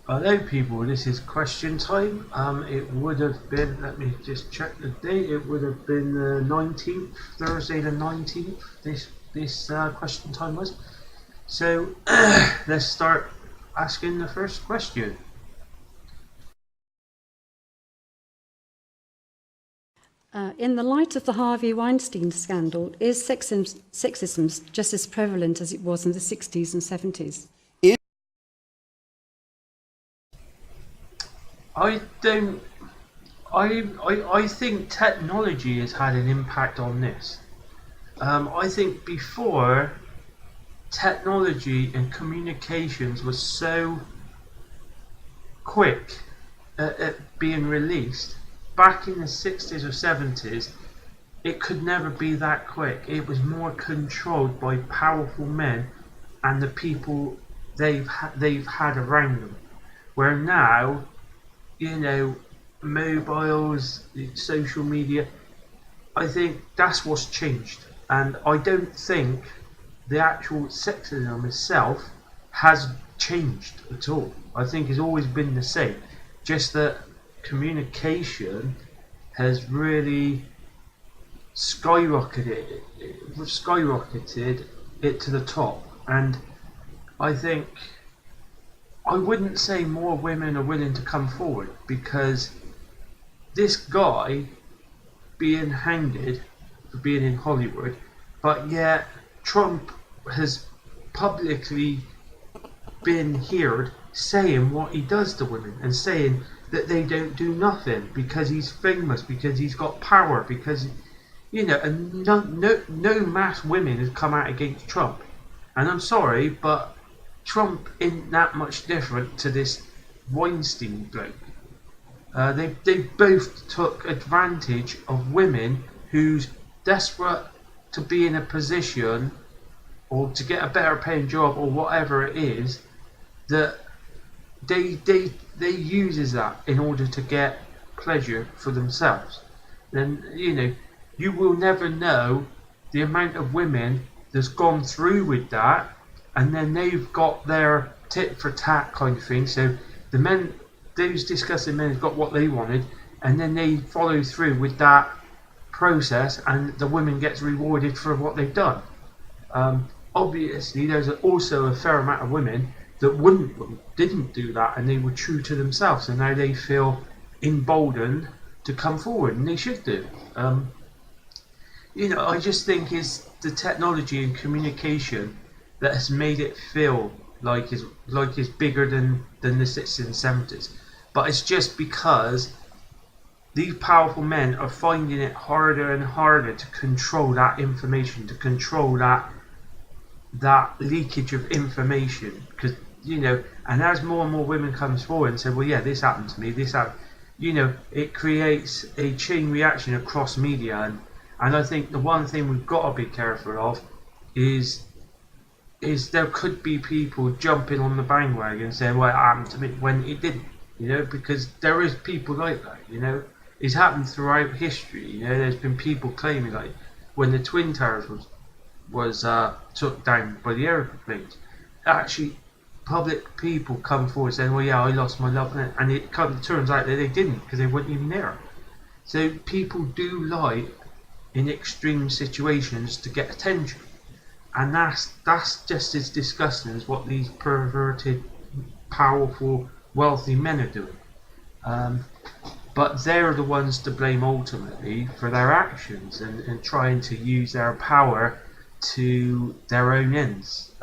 Hello people, this is question time. It would have been, let me just check the date, it would have been the 19th, Thursday the 19th, this question time was. So let's start asking the first question. In the light of the Harvey Weinstein scandal, is sexism just as prevalent as it was in the 60s and 70s? I don't, I think technology has had an impact on this. I think before, technology and communications was so quick at being released. Back in the 60s or 70s, it could never be that quick. It was more controlled by powerful men and the people they've had around them. Where now, you know, mobiles, social media, I think that's what's changed. And I don't think the actual sexism itself has changed at all. I think it's always been the same. Just that communication has really skyrocketed it to the top. And I think I wouldn't say more women are willing to come forward, because this guy being hounded for being in Hollywood, but yet Trump has publicly been heard saying what he does to women and saying that they don't do nothing because he's famous, because he's got power, because and no mass women has come out against Trump. And I'm sorry, but Trump isn't that much different to this Weinstein bloke. They both took advantage of women who's desperate to be in a position or to get a better paying job or whatever it is, that they uses that in order to get pleasure for themselves. Then you will never know the amount of women that's gone through with that, and then they've got their tit for tat kind of thing. So the men, those disgusting men, have got what they wanted, and then they follow through with that process, and the woman gets rewarded for what they've done. Obviously, there's also a fair amount of women that didn't do that, and they were true to themselves, and now they feel emboldened to come forward, and they should do. I just think it's the technology and communication that has made it feel like it's bigger than the 60s and 70s. But it's just because these powerful men are finding it harder and harder to control that information, to control that leakage of information, because and as more and more women comes forward and say, well, yeah, this happened to me, this happened, it creates a chain reaction across media. And I think the one thing we've got to be careful of is there could be people jumping on the bandwagon saying, well, it happened to me, when it didn't, because there is people like that. It's happened throughout history. There's been people claiming, like when the Twin Towers was took down by the airplanes, actually public people come forward saying, well, yeah, I lost my love, and it turns out that they didn't, because they weren't even there. So people do lie in extreme situations to get attention, and that's just as disgusting as what these perverted, powerful, wealthy men are doing. But they're the ones to blame ultimately for their actions, and trying to use their power to their own ends.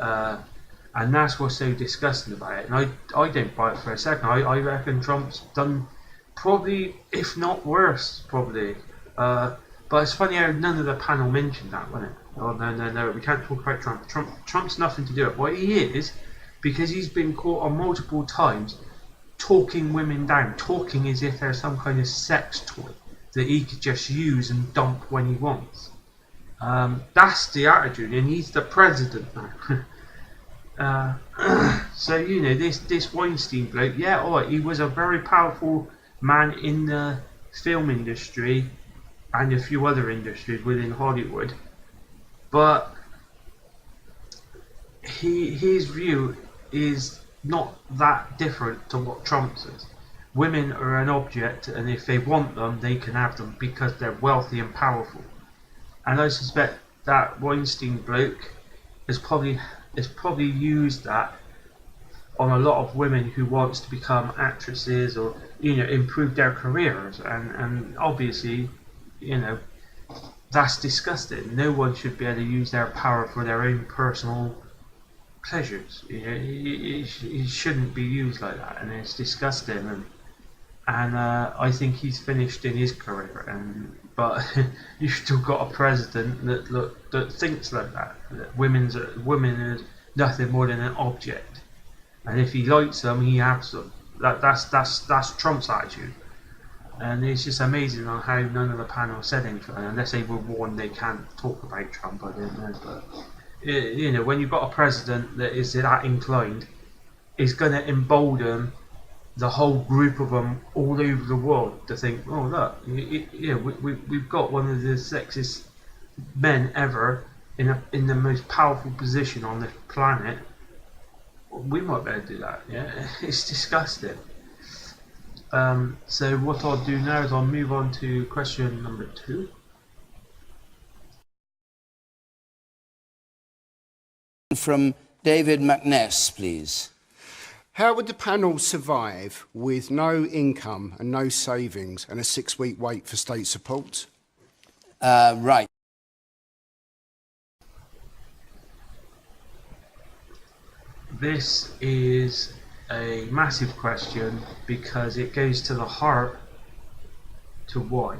And that's what's so disgusting about it. And I don't buy it for a second. I reckon Trump's done probably, if not worse, probably. But it's funny how none of the panel mentioned that, wasn't it? Oh, no, we can't talk about Trump. Trump's nothing to do with it. Well, he is, because he's been caught on multiple times talking women down, talking as if they're some kind of sex toy that he could just use and dump when he wants. That's the attitude, and he's the president now. So this Weinstein bloke, yeah, alright, he was a very powerful man in the film industry and a few other industries within Hollywood, but his view is not that different to what Trump says. Women are an object, and if they want them, they can have them because they're wealthy and powerful. And I suspect that Weinstein bloke is probably used that on a lot of women who wants to become actresses or improve their careers, and obviously, you know, that's disgusting. No one should be able to use their power for their own personal pleasures. It shouldn't be used like that, and it's disgusting. And I think he's finished in his career. But you've still got a president that thinks like that. That women are nothing more than an object, and if he likes them, he has them. That's Trump's attitude. And it's just amazing on how none of the panel said anything, unless they were warned they can't talk about Trump. I don't know, but when you've got a president that is that inclined, it's going to embolden the whole group of them all over the world to think, oh look, we've got one of the sexiest men ever in the most powerful position on the planet. We might be able to do that. Yeah, it's disgusting. So what I'll do now is I'll move on to question number 2. From David McNess, please. How would the panel survive with no income and no savings and a 6-week wait for state support? Right. This is a massive question because it goes to the heart to why.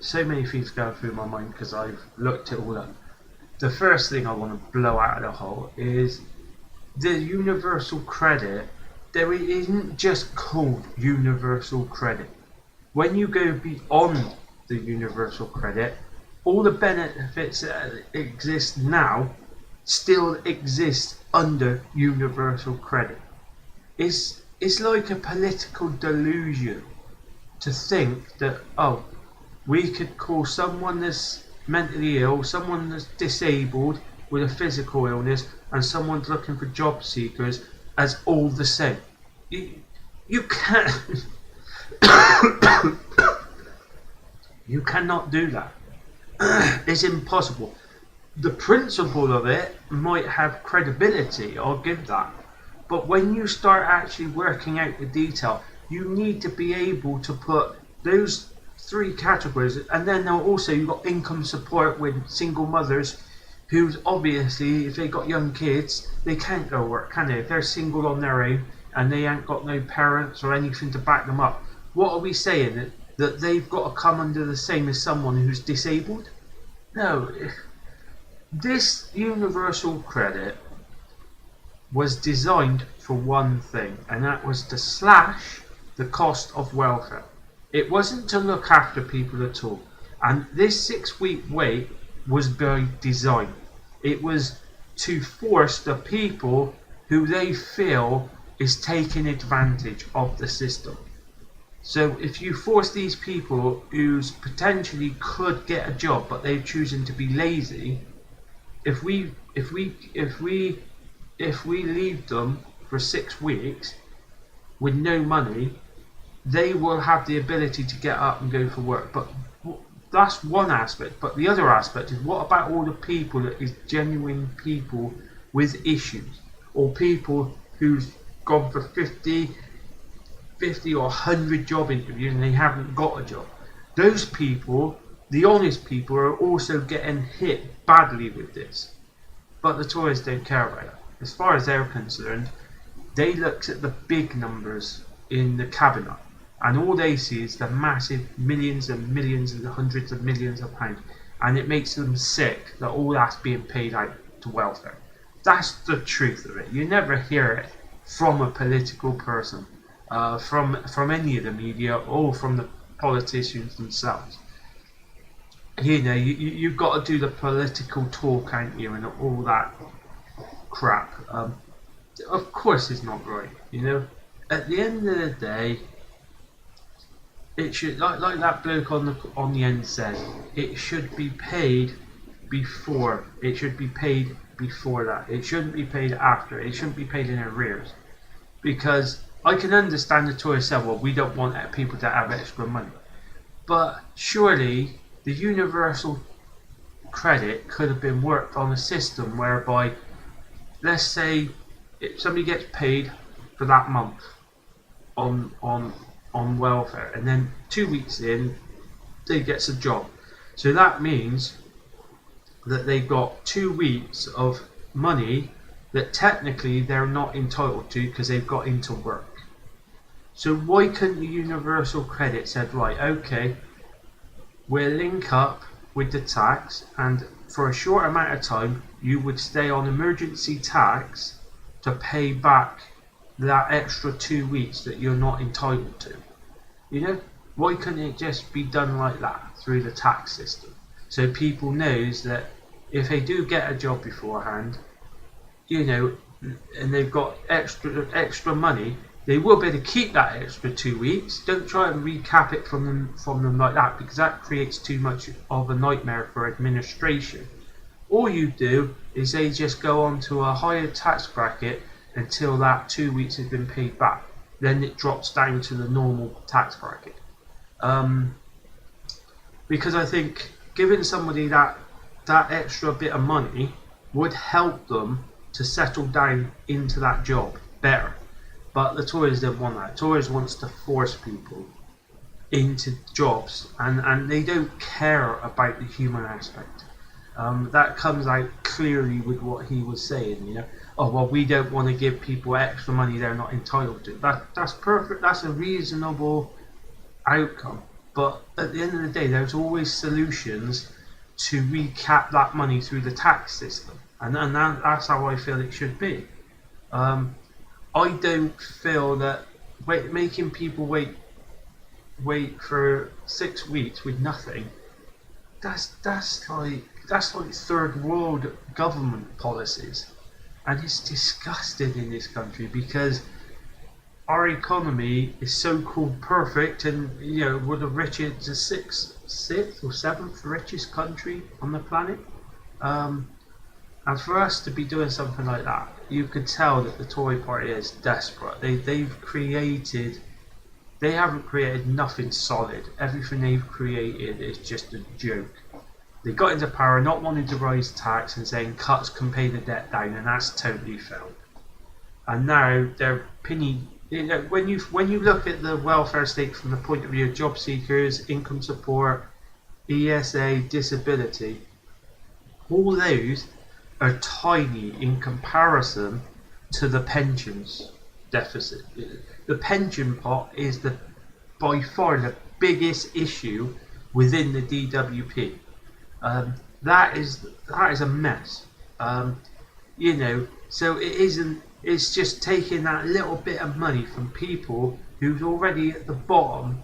So many things going through my mind because I've looked it all up. The first thing I want to blow out of the hole is the universal credit. There isn't just called universal credit. When you go beyond the universal credit, all the benefits that exist now still exist under universal credit. It's like a political delusion to think that, oh, we could call someone that's mentally ill, someone that's disabled with a physical illness, and someone's looking for job seekers as all the same. You can't you cannot do that. It's impossible. The principle of it might have credibility, I'll give that. But when you start actually working out the detail, you need to be able to put those 3 categories, and then also you've got income support with single mothers who's obviously, if they got young kids, they can't go work, can they? If they're single on their own and they ain't got no parents or anything to back them up, what are we saying? That they've got to come under the same as someone who's disabled? No. This universal credit was designed for one thing, and that was to slash the cost of welfare. It wasn't to look after people at all. And this 6-week wait was by design. It was to force the people who they feel is taking advantage of the system. So if you force these people who potentially could get a job but they've chosen to be lazy, if we leave them for 6 weeks with no money, they will have the ability to get up and go for work. But that's one aspect. But the other aspect is, what about all the people that is genuine people with issues, or people who's gone for 50 or 100 job interviews and they haven't got a job? Those people, the honest people, are also getting hit badly with this. But the Tories don't care about it. As far as they're concerned, they look at the big numbers in the cabinet, and all they see is the massive millions and millions and hundreds of millions of pounds, and it makes them sick that all that's being paid out to welfare. That's the truth of it. You never hear it from a political person, from any of the media, or from the politicians themselves. You've got to do the political talk, ain't you, and all that crap. Of course it's not right. At the end of the day, it should, like that bloke on the end said, it should be paid before. It should be paid before that. It shouldn't be paid after. It shouldn't be paid in arrears. Because I can understand the tourists say, well, we don't want people to have extra money. But surely the universal credit could have been worked on a system whereby, let's say, if somebody gets paid for that month on welfare, and then 2 weeks in, they gets a job. So that means that they've got 2 weeks of money that technically they're not entitled to because they've got into work. So why couldn't the universal credit said, right, okay, we'll link up with the tax, and for a short amount of time you would stay on emergency tax to pay back that extra 2 weeks that you're not entitled to. You know, why couldn't it just be done like that through the tax system, so people knows that if they do get a job beforehand, you know, and they've got extra money, they will be able to keep that extra 2 weeks. Don't try and recap it from them like that, because that creates too much of a nightmare for administration. All you do is they just go on to a higher tax bracket until that 2 weeks has been paid back. Then it drops down to the normal tax bracket. Because I think giving somebody that extra bit of money would help them to settle down into that job better. But the Tories don't want that. Tories wants to force people into jobs, and they don't care about the human aspect. That comes out clearly with what he was saying, you know. Oh, well, we don't want to give people extra money they're not entitled to. That's perfect. That's a reasonable outcome. But at the end of the day, there's always solutions to recap that money through the tax system. And that's how I feel it should be. I don't feel that making people wait for 6 weeks with nothing, that's like third world government policies. And it's disgusting in this country, because our economy is so called perfect, and you know, we're the sixth or seventh richest country on the planet. And for us to be doing something like that, you could tell that the Tory party is desperate. They haven't created nothing solid. Everything they've created is just a joke. They got into power not wanting to raise tax and saying cuts can pay the debt down, and that's totally failed. And now they're pinning. You know, when you look at the welfare state from the point of view of job seekers, income support, ESA, disability, all those are tiny in comparison to the pensions deficit. The pension pot is by far the biggest issue within the DWP. That is a mess. You know, so it isn't. It's just taking that little bit of money from people who's already at the bottom,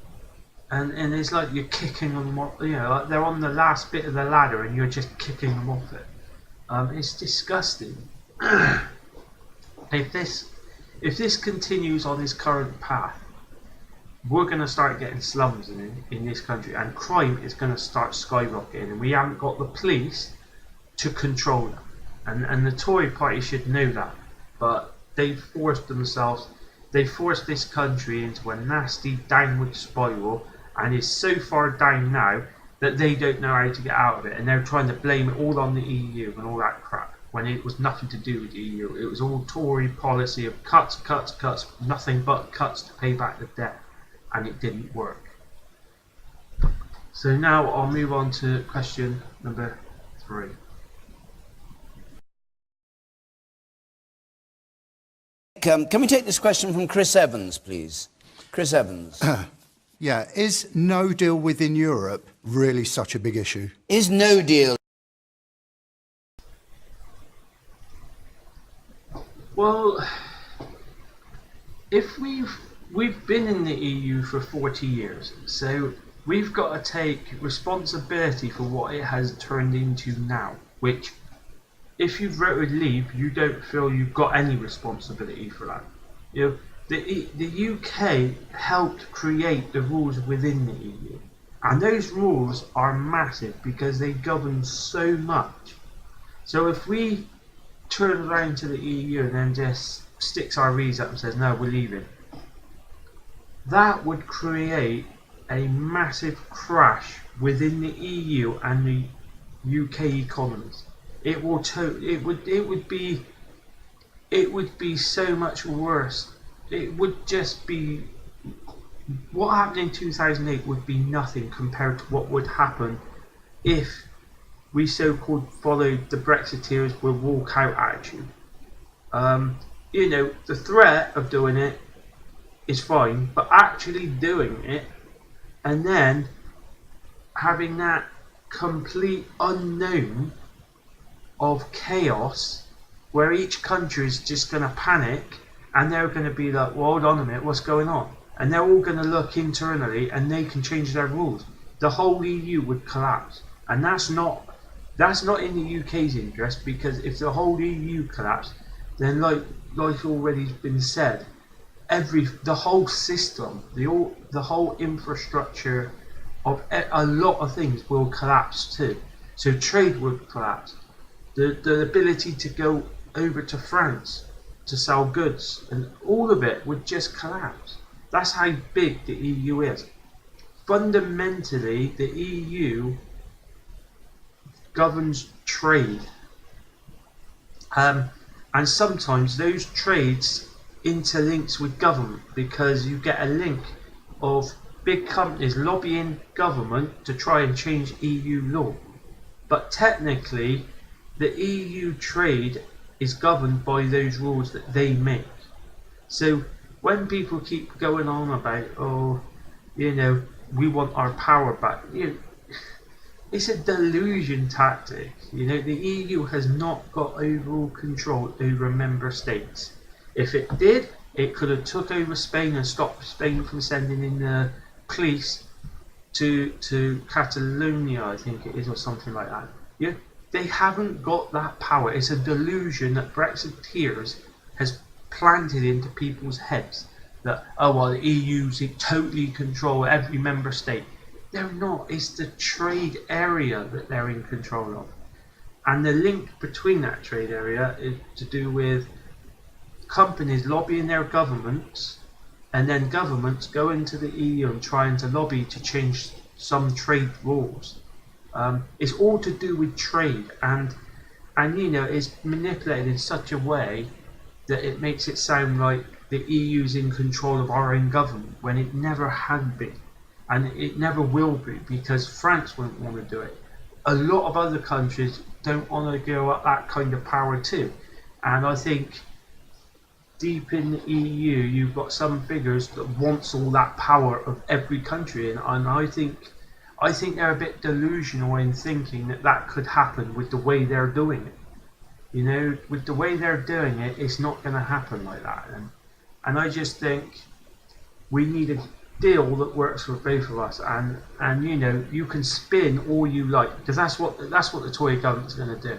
and it's like you're kicking them off. You know, like they're on the last bit of the ladder, and you're just kicking them off it. It's disgusting. If this continues on its current path, we're going to start getting slums in this country, and crime is going to start skyrocketing, and we haven't got the police to control that. And the Tory party should know that, but they've forced this country into a nasty downward spiral, and it's so far down now that they don't know how to get out of it, and they're trying to blame it all on the EU and all that crap, when it was nothing to do with the EU. It was all Tory policy of cuts, nothing but cuts to pay back the debt, and it didn't work. So now I'll move on to question number 3. Can we take this question from Chris Evans, please? Chris Evans. Yeah, is no deal within Europe really such a big issue? Is no deal... Well, if we've been in the EU for 40 years, so we've got to take responsibility for what it has turned into now, which, if you've voted leave, you don't feel you've got any responsibility for that. You know, the UK helped create the rules within the EU, and those rules are massive because they govern so much. So if we turns around to the EU and then just sticks our V's up and says, no, we're leaving, that would create a massive crash within the EU and the UK economies. It would be so much worse. It would just be, what happened in 2008 would be nothing compared to what would happen if we so-called followed the Brexiteers with walk-out attitude. The threat of doing it is fine, but actually doing it and then having that complete unknown of chaos where each country is just going to panic and they're going to be like, well, hold on a minute, what's going on? And they're all going to look internally and they can change their rules. The whole EU would collapse. And that's not in the UK's interest, because if the whole EU collapsed, then like already been said, the whole system, the whole infrastructure of a lot of things will collapse too. So trade would collapse. The ability to go over to France to sell goods and all of it would just collapse. That's how big the EU is. Fundamentally, the EU governs trade. And sometimes those trades interlinks with government, because you get a link of big companies lobbying government to try and change EU law. But technically, the EU trade is governed by those rules that they make. So when people keep going on about, we want our power back, it's a delusion tactic. The EU has not got overall control over member states. If it did, it could have took over Spain and stopped Spain from sending in the police to Catalonia, I think it is, or something like that. Yeah, they haven't got that power. It's a delusion that Brexiteers has planted into people's heads that, the EU's totally control every member state. They're not. It's the trade area that they're in control of. And the link between that trade area is to do with companies lobbying their governments, and then governments going to the EU and trying to lobby to change some trade rules. It's all to do with trade, and it's manipulated in such a way that it makes it sound like the EU's in control of our own government, when it never had been, and it never will be, because France won't want to do it. A lot of other countries don't want to go up that kind of power too, and I think deep in the EU you've got some figures that wants all that power of every country, and I think they're a bit delusional in thinking that could happen with the way they're doing it. With the way they're doing it, it's not going to happen like that. And I just think we need a deal that works for both of us. And you can spin all you like, because that's what the Tory government's going to do.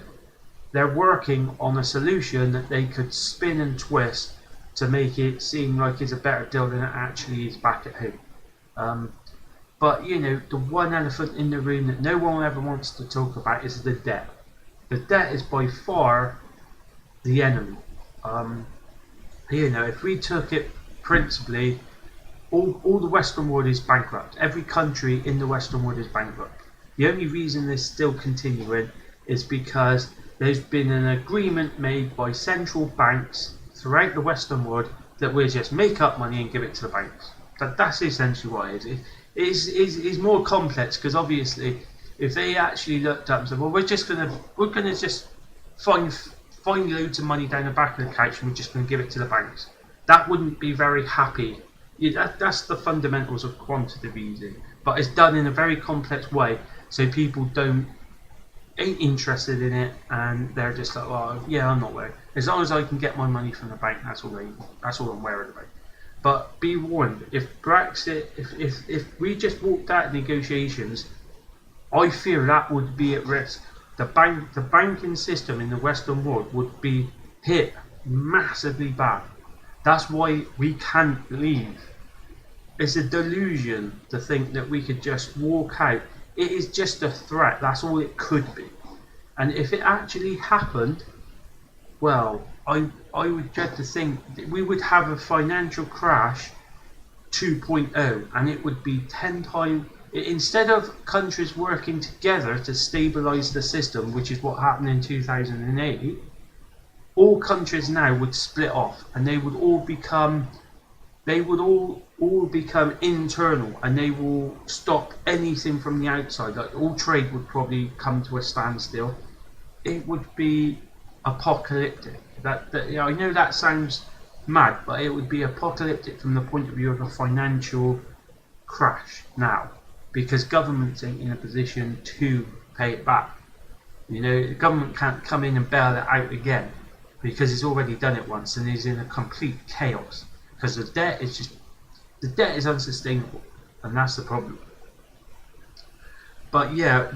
They're working on a solution that they could spin and twist to make it seem like it's a better deal than it actually is back at home. But the one elephant in the room that no one ever wants to talk about is the debt. The debt is by far the enemy. If we took it principally, all the Western world is bankrupt. Every country in the Western world is bankrupt. The only reason they're still continuing is because there's been an agreement made by central banks throughout the Western world that we'll just make up money and give it to the banks. That's essentially what it is. It's more complex, because obviously if they actually looked up and said, well, we're gonna just find loads of money down the back of the couch and we're just going to give it to the banks, that wouldn't be very happy. That's the fundamentals of quantitative easing, but it's done in a very complex way, so people ain't interested in it, and they're just like, well, yeah, I'm not worried. As long as I can get my money from the bank, that's all I'm worried about. But be warned, if Brexit, if we just walked out of negotiations, I fear that would be at risk. The banking system in the Western world would be hit massively bad. That's why we can't leave. It's a delusion to think that we could just walk out. It is just a threat. That's all it could be. And if it actually happened, Well, I would dread to think that we would have a financial crash 2.0, and it would be 10 times. Instead of countries working together to stabilise the system, which is what happened in 2008, all countries now would split off, and they would all become internal, and they will stop anything from the outside. Like all trade would probably come to a standstill. It would be apocalyptic. I know that sounds mad, but it would be apocalyptic from the point of view of a financial crash now, because governments ain't in a position to pay it back. The government can't come in and bail it out again because it's already done it once and is in a complete chaos because the debt is unsustainable, and that's the problem. But yeah,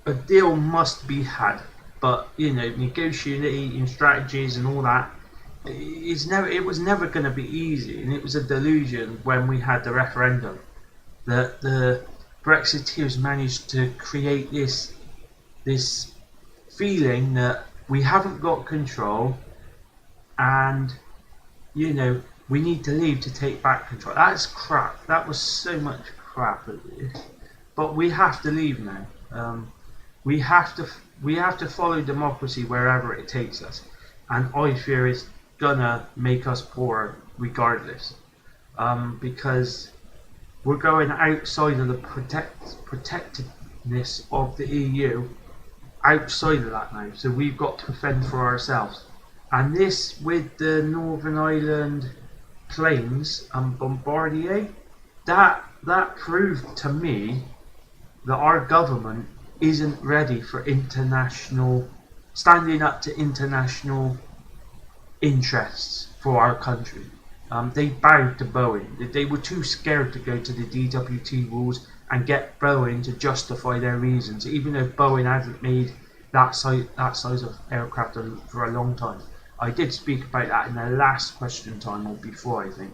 a deal must be had. But negotiating strategies and all that, it was never going to be easy, and it was a delusion when we had the referendum that the Brexiteers managed to create this feeling that we haven't got control, and we need to leave to take back control. That's crap. That was so much crap. But we have to leave now. We have to follow democracy wherever it takes us, and I fear it's gonna make us poorer regardless, because we're going outside of the protectiveness of the EU, outside of that now. So we've got to fend for ourselves, and this with the Northern Ireland planes and Bombardier, that proved to me that our government isn't ready for standing up to international interests for our country. They bowed to Boeing. They were too scared to go to the DWT rules and get Boeing to justify their reasons, even though Boeing hasn't made that size of aircraft for a long time. I did speak about that in the last question time or before, I think,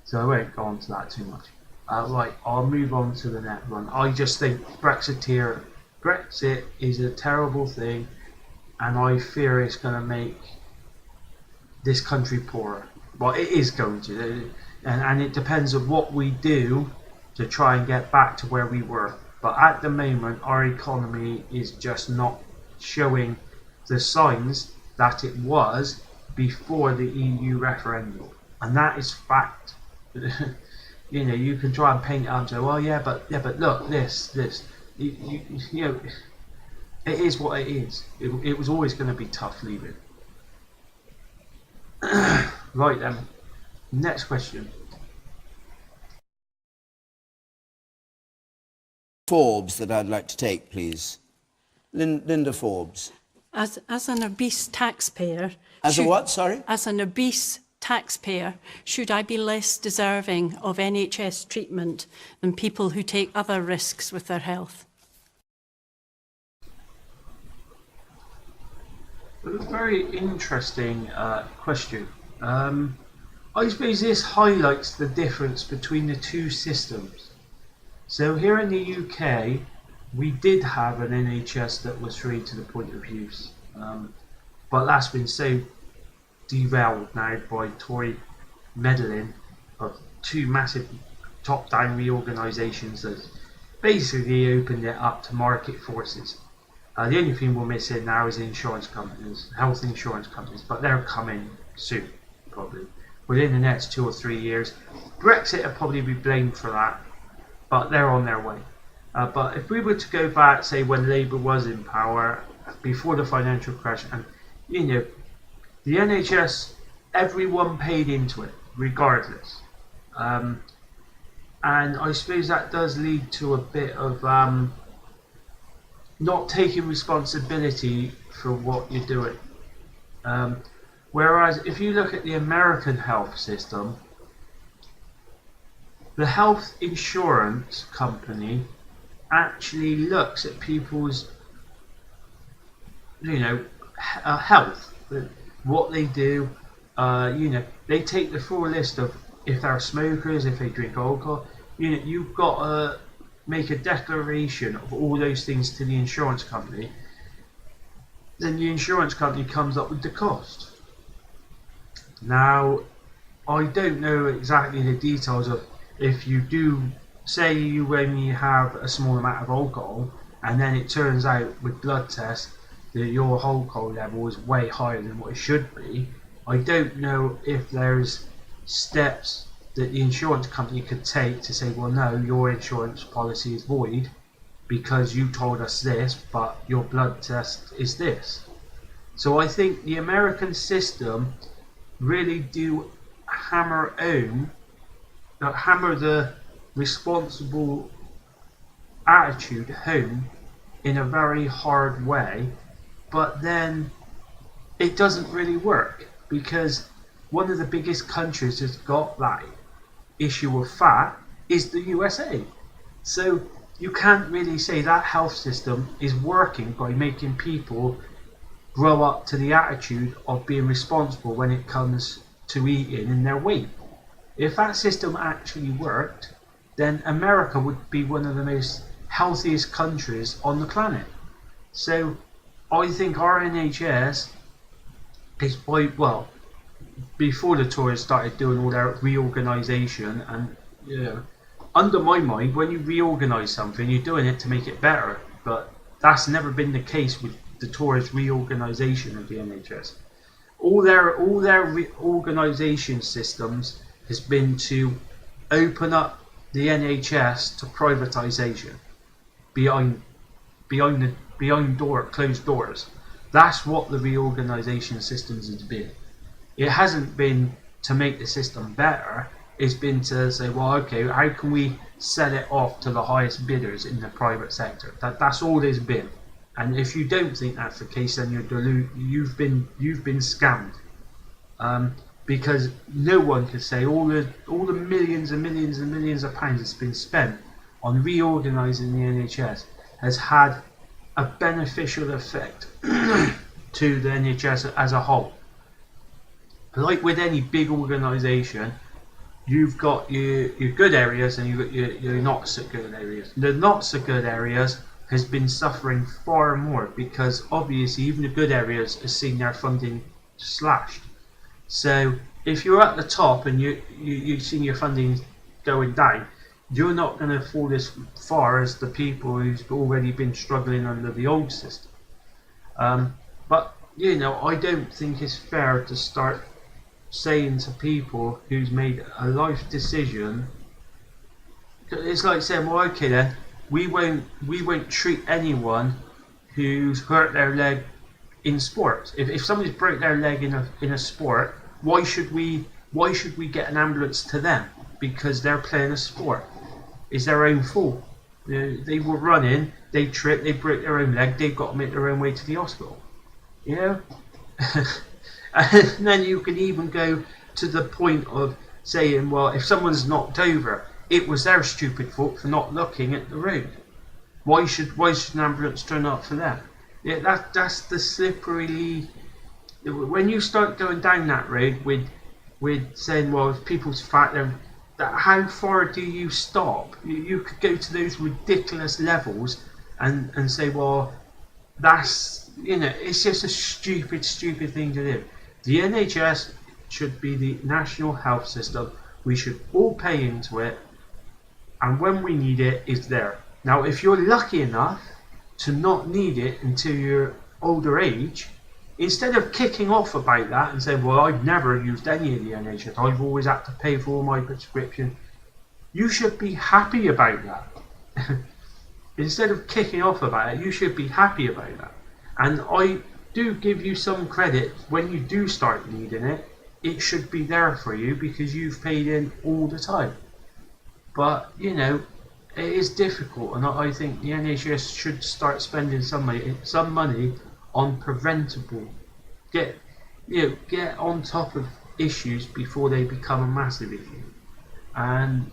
so I won't go on to that too much. Right, I'll move on to the next one. I just think Brexit is a terrible thing, and I fear it's going to make this country poorer. Well, it is going to, and it depends on what we do to try and get back to where we were. But at the moment, our economy is just not showing the signs that it was before the EU referendum, and that is fact. You can try and paint it up and say, well, yeah, but look, this. It is what it is. It was always going to be tough leaving. Right then, next question. Forbes that I'd like to take, please. Linda Forbes. As an obese taxpayer... As a what, sorry? As an obese taxpayer, should I be less deserving of NHS treatment than people who take other risks with their health? A very interesting question. I suppose this highlights the difference between the two systems. So here in the UK, we did have an NHS that was free to the point of use, but that's been so derailed now by Tory meddling of two massive top-down reorganisations that basically opened it up to market forces. The only thing we're missing now is insurance companies, health insurance companies, but they're coming soon, probably within the next 2 or 3 years. Brexit will probably be blamed for that, but they're on their way. But if we were to go back, say when Labour was in power, before the financial crash, and the NHS, everyone paid into it, regardless. And I suppose that does lead to a bit of not taking responsibility for what you're doing. Whereas if you look at the American health system, the health insurance company actually looks at people's health, what they do. They take the full list of if they're smokers, if they drink alcohol. You've got to make a declaration of all those things to the insurance company. Then the insurance company comes up with the cost. Now, I don't know exactly the details of if you do, say you only have a small amount of alcohol, and then it turns out with blood tests that your alcohol level is way higher than what it should be. I don't know if there's steps that the insurance company could take to say, well, no, your insurance policy is void because you told us this, but your blood test is this. So I think the American system really do hammer the responsible attitude home in a very hard way, but then it doesn't really work because one of the biggest countries that's got that issue of fat is the USA. So you can't really say that health system is working by making people grow up to the attitude of being responsible when it comes to eating and their weight. If that system actually worked, then America would be one of the most healthiest countries on the planet. So I think our NHS is well, before the Tories started doing all their reorganisation, and under my mind, when you reorganise something, you're doing it to make it better. But that's never been the case with the Tories' reorganisation of the NHS. All their reorganisation systems has been to open up the NHS to privatisation behind closed doors. That's what the reorganisation systems has been. It hasn't been to make the system better. It's been to say, well, okay, how can we sell it off to the highest bidders in the private sector? That's all there's been. And if you don't think that's the case, then you've been scammed. Because no one could say all the millions and millions and millions of pounds that's been spent on reorganising the NHS has had a beneficial effect to the NHS as a whole. Like with any big organisation, you've got your good areas and you've got your not so good areas. The not so good areas has been suffering far more because obviously even the good areas have seen their funding slashed. So if you're at the top and you've seen your funding going down, you're not going to fall as far as the people who've already been struggling under the old system. But I don't think it's fair to start saying to people who's made a life decision, it's like saying, well, okay then, we won't treat anyone who's hurt their leg in sports. If somebody's broke their leg in a sport, why should we get an ambulance to them because they're playing a sport? It's their own fault. They were running, they tripped, they broke their own leg, they've got to make their own way to the hospital. And then you can even go to the point of saying, well, if someone's knocked over, it was their stupid fault for not looking at the road. Why should an ambulance turn up for them? Yeah, that's the slippery. When you start going down that road with saying, well, if people's fat, how far do you stop? You could go to those ridiculous levels and say, well, that's it's just a stupid thing to do. The NHS should be the national health system. We should all pay into it, and when we need it, it's there. Now, if you're lucky enough to not need it until your older age, instead of kicking off about that and saying, well, I've never used any of the NHS, I've always had to pay for all my prescription, you should be happy about that. Instead of kicking off about it, you should be happy about that. And I do give you some credit when you do start needing it. It should be there for you because you've paid in all the time. But it is difficult, and I think the NHS should start spending some money on preventable. Get on top of issues before they become a massive issue. And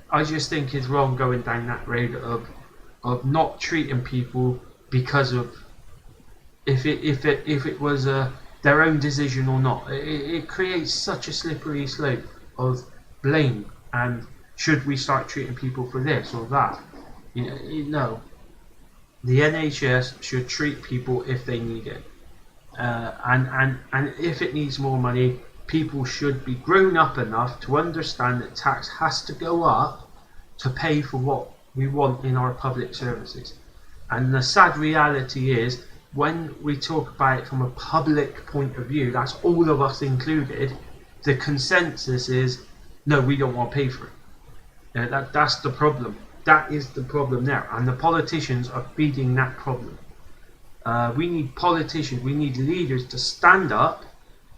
I just think it's wrong going down that road of not treating people because of if it was their own decision or not. It creates such a slippery slope of blame and should we start treating people for this or that? No. The NHS should treat people if they need it, and if it needs more money, people should be grown up enough to understand that tax has to go up to pay for what we want in our public services. And the sad reality is, when we talk about it from a public point of view, that's all of us included, the consensus is, no, we don't want to pay for it. That's the problem. That is the problem there. And the politicians are feeding that problem. We need politicians, we need leaders to stand up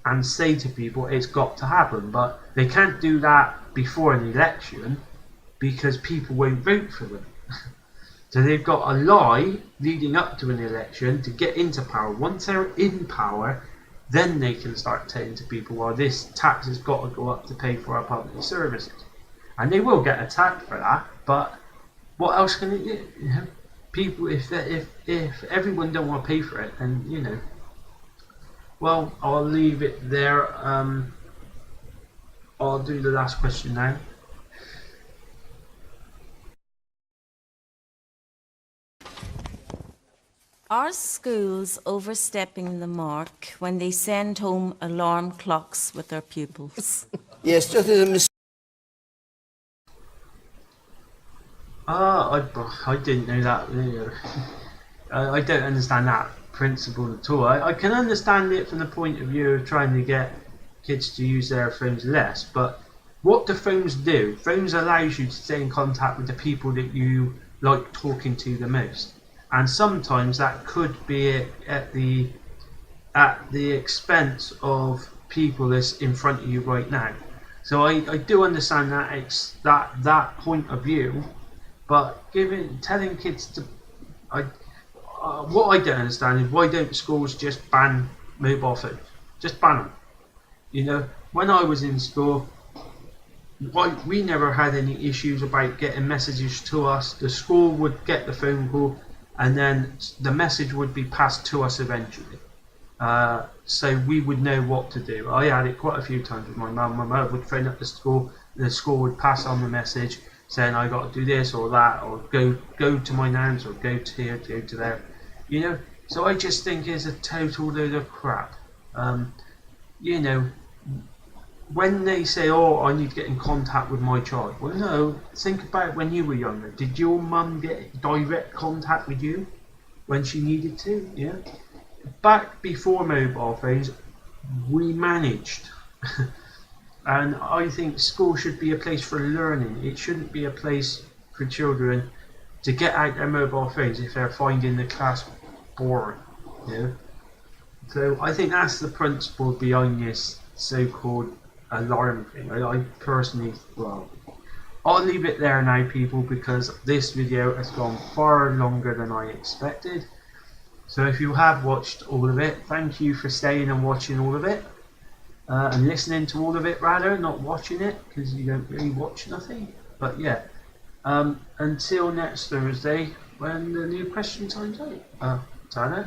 and say to people it's got to happen. But they can't do that before an election because people won't vote for them. So they've got a lie leading up to an election to get into power. Once they're in power, then they can start telling to people, well, this tax has got to go up to pay for our public services. And they will get attacked for that, but what else can it do? You know, people, if everyone don't want to pay for it, then, you know, well, I'll leave it there. I'll do the last question now. Are schools overstepping the mark when they send home alarm clocks with their pupils? Yes, just as a mis- I didn't know that. I don't understand that principle at all. I can understand it from the point of view of trying to get kids to use their phones less, but what do phones do? Phones allows you to stay in contact with the people that you like talking to the most. And sometimes that could be at the expense of people that's in front of you right now. So I do understand that point of view, but telling kids to, what I don't understand is why don't schools just ban mobile phones? Just ban them. You know, when I was in school, we never had any issues about getting messages to us. The school would get the phone call, and then the message would be passed to us eventually. So we would know what to do. I had it quite a few times with my mum. My mum would phone up the school would pass on the message saying I got to do this or that, or go to my nan's, or go to here, go to there. You know, so I just think it's a total load of crap. You know, when they say, oh, I need to get in contact with my child. Well, no, think about when you were younger. Did your mum get direct contact with you when she needed to? Yeah. Back before mobile phones, we managed. And I think school should be a place for learning. It shouldn't be a place for children to get out their mobile phones if they're finding the class boring. Yeah. So I think that's the principle behind this so-called alarm thing. I personally, well, I'll leave it there now, people, because this video has gone far longer than I expected. So if you have watched all of it, thank you for staying and watching all of it, and listening to all of it rather, not watching it, because you don't really watch nothing. But yeah, until next Thursday when the new question time's out. Ta-da.